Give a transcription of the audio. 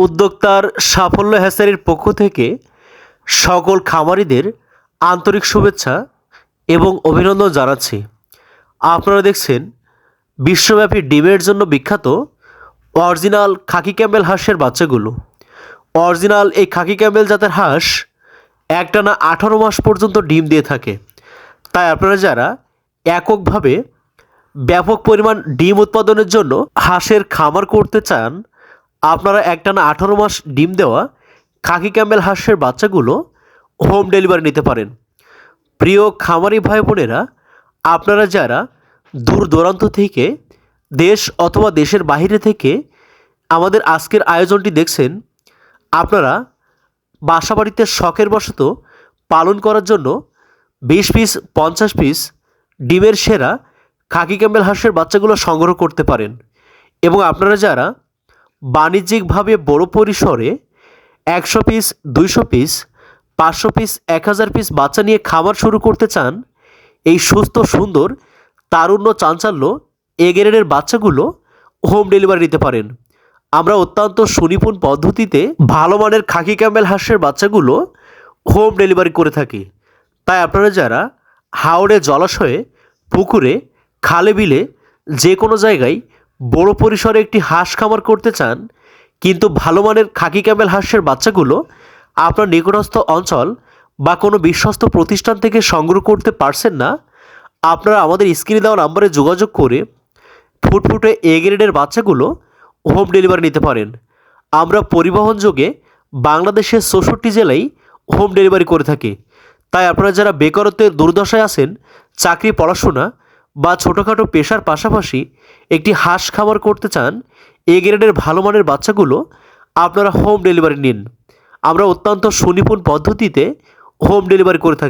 উদ্যোক্তার সাফল্য হ্যাচারির পক্ষ থেকে সকল খামারিদের আন্তরিক শুভেচ্ছা এবং অভিনন্দন জানাচ্ছি। আপনারা দেখছেন বিশ্বব্যাপী ডিমের জন্য বিখ্যাত অরিজিনাল খাকি ক্যামেল হাঁসের বাচ্চাগুলো। অরিজিনাল এই খাকি ক্যামেল জাতের হাঁস একটানা 18 মাস পর্যন্ত ডিম দিয়ে থাকে। তাই আপনারা যারা এককভাবে ব্যাপক পরিমাণ ডিম উৎপাদনের জন্য হাঁসের খামার করতে চান, আপনারা একটানা 18 মাস ডিম দেওয়া খাকি ক্যামেল হাঁসের বাচ্চাগুলো হোম ডেলিভারি নিতে পারেন। প্রিয় খামারি ভাই বোনেরা, আপনারা যারা দূর দূরান্ত থেকে, দেশ অথবা দেশের বাইরে থেকে আমাদের আজকের আয়োজনটি দেখছেন, আপনারা বাসাবাড়িতে শখের বশত পালন করার জন্য 20 পিস 50 পিস ডিমের সেরা খাকি ক্যামেল হাঁসের বাচ্চাগুলো সংগ্রহ করতে পারেন। এবং আপনারা যারা বাণিজ্যিকভাবে বড় পরিসরে 100 পিস 200 পিস 500 পিস 1000 পিস বাচ্চা নিয়ে খামার শুরু করতে চান, এই সুস্থ সুন্দর তারুণ্য চাঞ্চল্য এ গ্রেডের বাচ্চাগুলো হোম ডেলিভারি নিতে পারেন। আমরা অত্যন্ত সুনিপুণ পদ্ধতিতে ভালো মানের খাকি ক্যামেল হাঁসের বাচ্চাগুলো হোম ডেলিভারি করে থাকি। তাই আপনারা যারা হাওড়ে, জলাশয়ে, পুকুরে, খালে বিলে যে কোনো জায়গায় বড় পরিসরে একটি হাঁস খামার করতে চান, কিন্তু ভালো মানের খাকি ক্যামেল হাঁসের বাচ্চাগুলো আপনার নিকটস্থ অঞ্চল বা কোনো বিশ্বস্ত প্রতিষ্ঠান থেকে সংগ্রহ করতে পারছেন না, আপনারা আমাদের স্ক্রিনে দেওয়া নাম্বারে যোগাযোগ করে ফুটফুটে এ গ্রেডের বাচ্চাগুলো হোম ডেলিভারি নিতে পারেন। আমরা পরিবহন যোগে বাংলাদেশের 64 জেলায় হোম ডেলিভারি করে থাকি। তাই আপনারা যারা বেকারত্বের দুর্দশায় আছেন, চাকরি, পড়াশোনা বা ছোটোখাটো পেশার পাশাপাশি একটি হাঁস খামার করতে চান, এ গ্রেডের ভালো মানের বাচ্চাগুলো আপনারা হোম ডেলিভারি নিন। আমরা অত্যন্ত সুনিপুণ পদ্ধতিতে হোম ডেলিভারি করে থাকি।